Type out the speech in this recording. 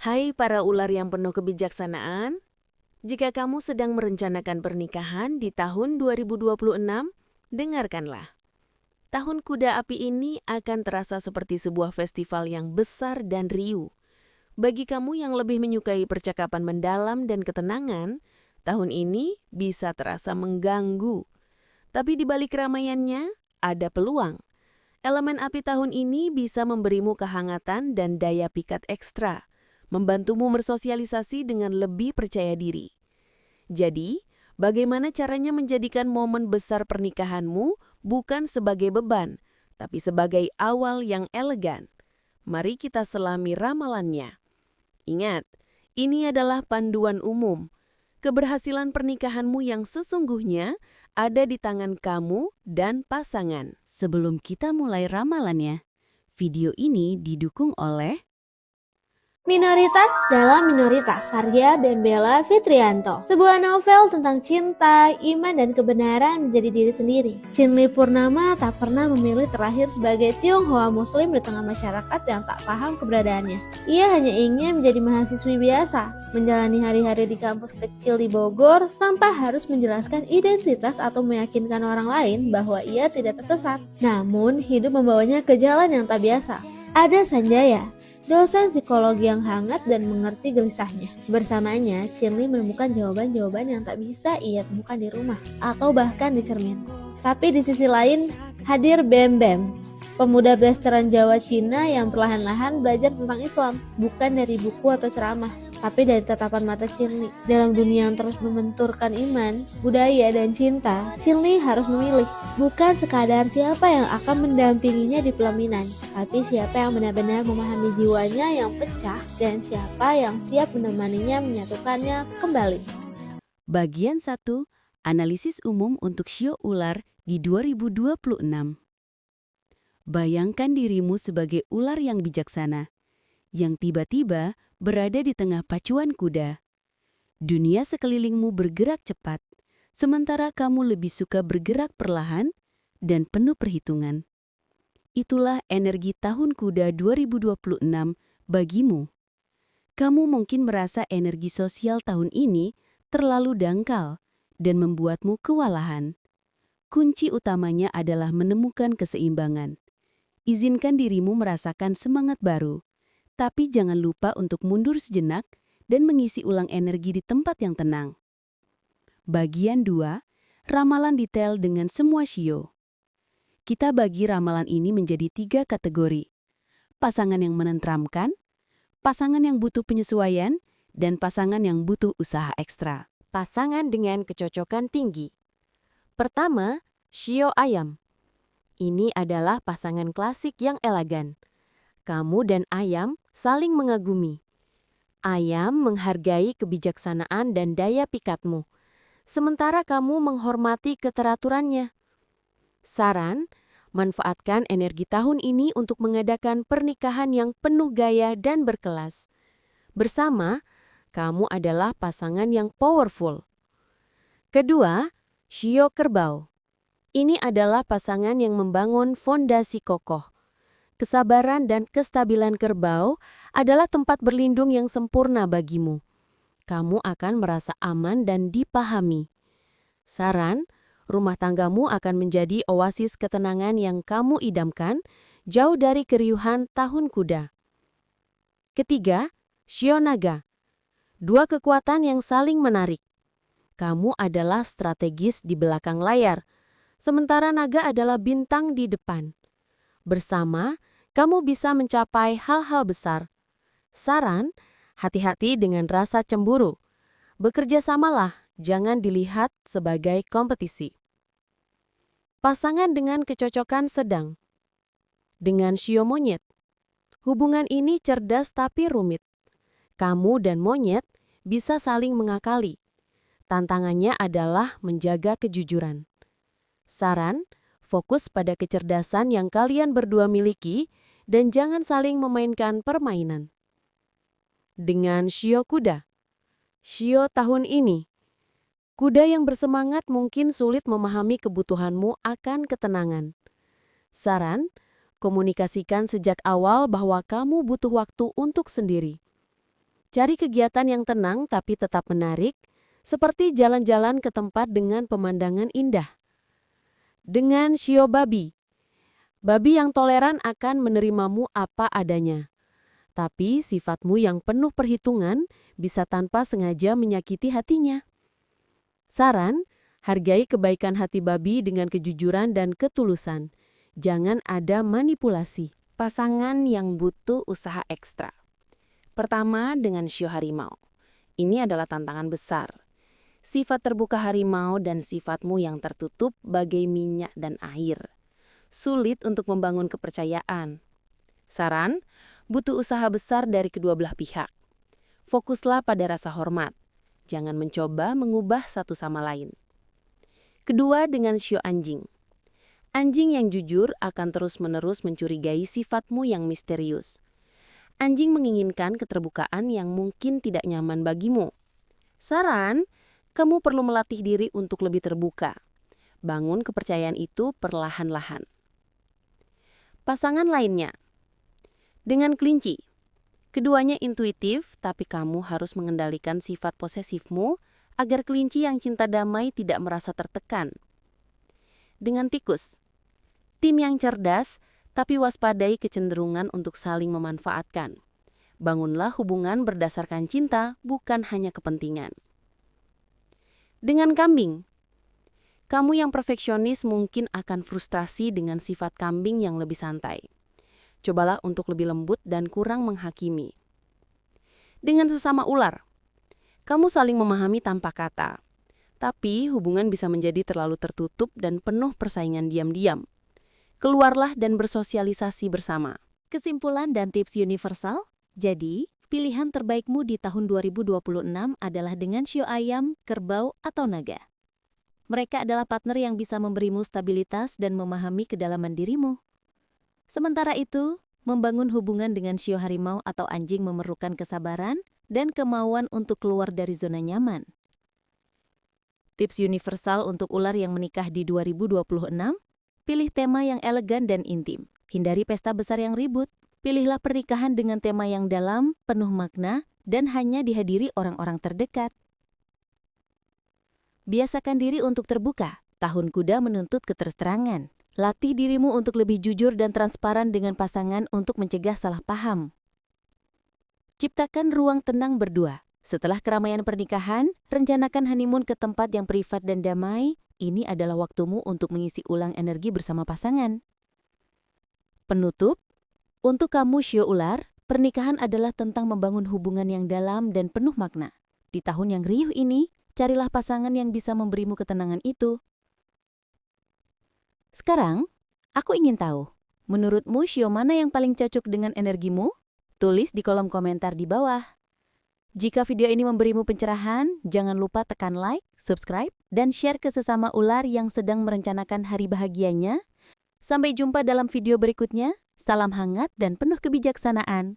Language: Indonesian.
Hai para ular yang penuh kebijaksanaan, jika kamu sedang merencanakan pernikahan di tahun 2026, dengarkanlah. Tahun Kuda Api ini akan terasa seperti sebuah festival yang besar dan riuh. Bagi kamu yang lebih menyukai percakapan mendalam dan ketenangan, tahun ini bisa terasa mengganggu. Tapi di balik keramaiannya, ada peluang. Elemen api tahun ini bisa memberimu kehangatan dan daya pikat ekstra, membantumu bersosialisasi dengan lebih percaya diri. Jadi, bagaimana caranya menjadikan momen besar pernikahanmu bukan sebagai beban, tapi sebagai awal yang elegan? Mari kita selami ramalannya. Ingat, ini adalah panduan umum. Keberhasilan pernikahanmu yang sesungguhnya ada di tangan kamu dan pasangan. Sebelum kita mulai ramalannya, video ini didukung oleh Minoritas dalam Minoritas, karya Bella Fitrianto. Sebuah novel tentang cinta, iman, dan kebenaran menjadi diri sendiri. Chinli Purnama tak pernah memilih terlahir sebagai Tionghoa Muslim di tengah masyarakat yang tak paham keberadaannya. Ia hanya ingin menjadi mahasiswi biasa, menjalani hari-hari di kampus kecil di Bogor tanpa harus menjelaskan identitas atau meyakinkan orang lain bahwa ia tidak tersesat. Namun, hidup membawanya ke jalan yang tak biasa. Ada Sanjaya, dosen psikologi yang hangat dan mengerti gelisahnya. Bersamanya, Chinli menemukan jawaban-jawaban yang tak bisa ia temukan di rumah atau bahkan di cermin. Tapi di sisi lain, hadir Bem Bem, pemuda blasteran Jawa Cina yang perlahan-lahan belajar tentang Islam, bukan dari buku atau ceramah, tapi dari tatapan mata Chinli. Dalam dunia yang terus membenturkan iman, budaya, dan cinta, Chinli harus memilih, bukan sekadar siapa yang akan mendampinginya di pelaminan, tapi siapa yang benar-benar memahami jiwanya yang pecah dan siapa yang siap menemaninya menyatukannya kembali. bagian 1, analisis umum untuk shio ular di 2026. Bayangkan dirimu sebagai ular yang bijaksana, yang tiba-tiba berada di tengah pacuan kuda. Dunia sekelilingmu bergerak cepat, sementara kamu lebih suka bergerak perlahan dan penuh perhitungan. Itulah energi tahun kuda 2026 bagimu. Kamu mungkin merasa energi sosial tahun ini terlalu dangkal dan membuatmu kewalahan. Kunci utamanya adalah menemukan keseimbangan. Izinkan dirimu merasakan semangat baru, tapi jangan lupa untuk mundur sejenak dan mengisi ulang energi di tempat yang tenang. Bagian 2, ramalan detail dengan semua shio. Kita bagi ramalan ini menjadi 3 kategori. Pasangan yang menenteramkan, pasangan yang butuh penyesuaian, dan pasangan yang butuh usaha ekstra. Pasangan dengan kecocokan tinggi. Pertama, shio ayam. Ini adalah pasangan klasik yang elegan. Kamu dan ayam saling mengagumi. Ayam menghargai kebijaksanaan dan daya pikatmu, sementara kamu menghormati keteraturannya. Saran, manfaatkan energi tahun ini untuk mengadakan pernikahan yang penuh gaya dan berkelas. Bersama, kamu adalah pasangan yang powerful. Kedua, shio kerbau. Ini adalah pasangan yang membangun fondasi kokoh. Kesabaran dan kestabilan kerbau adalah tempat berlindung yang sempurna bagimu. Kamu akan merasa aman dan dipahami. Saran, rumah tanggamu akan menjadi oasis ketenangan yang kamu idamkan, jauh dari keriuhan tahun kuda. Ketiga, shio naga. Dua kekuatan yang saling menarik. Kamu adalah strategis di belakang layar, sementara naga adalah bintang di depan. Bersama, kamu bisa mencapai hal-hal besar. Saran, hati-hati dengan rasa cemburu. Bekerja samalah, jangan dilihat sebagai kompetisi. Pasangan dengan kecocokan sedang. Dengan shio monyet. Hubungan ini cerdas tapi rumit. Kamu dan monyet bisa saling mengakali. Tantangannya adalah menjaga kejujuran. Saran, fokus pada kecerdasan yang kalian berdua miliki dan jangan saling memainkan permainan. Dengan shio kuda. Shio tahun ini. Kuda yang bersemangat mungkin sulit memahami kebutuhanmu akan ketenangan. Saran, komunikasikan sejak awal bahwa kamu butuh waktu untuk sendiri. Cari kegiatan yang tenang tapi tetap menarik, seperti jalan-jalan ke tempat dengan pemandangan indah. Dengan shio babi. Babi yang toleran akan menerimamu apa adanya. Tapi sifatmu yang penuh perhitungan bisa tanpa sengaja menyakiti hatinya. Saran, hargai kebaikan hati babi dengan kejujuran dan ketulusan. Jangan ada manipulasi. Pasangan yang butuh usaha ekstra. Pertama, dengan shio harimau. Ini adalah tantangan besar. Sifat terbuka harimau dan sifatmu yang tertutup bagai minyak dan air. Sulit untuk membangun kepercayaan. Saran, butuh usaha besar dari kedua belah pihak. Fokuslah pada rasa hormat. Jangan mencoba mengubah satu sama lain. Kedua, dengan shio anjing. Anjing yang jujur akan terus-menerus mencurigai sifatmu yang misterius. Anjing menginginkan keterbukaan yang mungkin tidak nyaman bagimu. Saran, kamu perlu melatih diri untuk lebih terbuka. Bangun kepercayaan itu perlahan-lahan. Pasangan lainnya. Dengan kelinci. Keduanya intuitif, tapi kamu harus mengendalikan sifat posesifmu agar kelinci yang cinta damai tidak merasa tertekan. Dengan tikus. Tim yang cerdas, tapi waspadai kecenderungan untuk saling memanfaatkan. Bangunlah hubungan berdasarkan cinta, bukan hanya kepentingan. Dengan kambing. Kamu yang perfeksionis mungkin akan frustrasi dengan sifat kambing yang lebih santai. Cobalah untuk lebih lembut dan kurang menghakimi. Dengan sesama ular. Kamu saling memahami tanpa kata. Tapi hubungan bisa menjadi terlalu tertutup dan penuh persaingan diam-diam. Keluarlah dan bersosialisasi bersama. Kesimpulan dan tips universal? Jadi, pilihan terbaikmu di tahun 2026 adalah dengan shio ayam, kerbau, atau naga. Mereka adalah partner yang bisa memberimu stabilitas dan memahami kedalaman dirimu. Sementara itu, membangun hubungan dengan shio harimau atau anjing memerlukan kesabaran dan kemauan untuk keluar dari zona nyaman. Tips universal untuk ular yang menikah di 2026, pilih tema yang elegan dan intim. Hindari pesta besar yang ribut. Pilihlah pernikahan dengan tema yang dalam, penuh makna, dan hanya dihadiri orang-orang terdekat. Biasakan diri untuk terbuka. Tahun kuda menuntut keterterangan. Latih dirimu untuk lebih jujur dan transparan dengan pasangan untuk mencegah salah paham. Ciptakan ruang tenang berdua. Setelah keramaian pernikahan, rencanakan honeymoon ke tempat yang privat dan damai. Ini adalah waktumu untuk mengisi ulang energi bersama pasangan. Penutup, untuk kamu shio ular, pernikahan adalah tentang membangun hubungan yang dalam dan penuh makna. Di tahun yang riuh ini, carilah pasangan yang bisa memberimu ketenangan itu. Sekarang, aku ingin tahu, menurutmu shio mana yang paling cocok dengan energimu? Tulis di kolom komentar di bawah. Jika video ini memberimu pencerahan, jangan lupa tekan like, subscribe, dan share ke sesama ular yang sedang merencanakan hari bahagianya. Sampai jumpa dalam video berikutnya. Salam hangat dan penuh kebijaksanaan.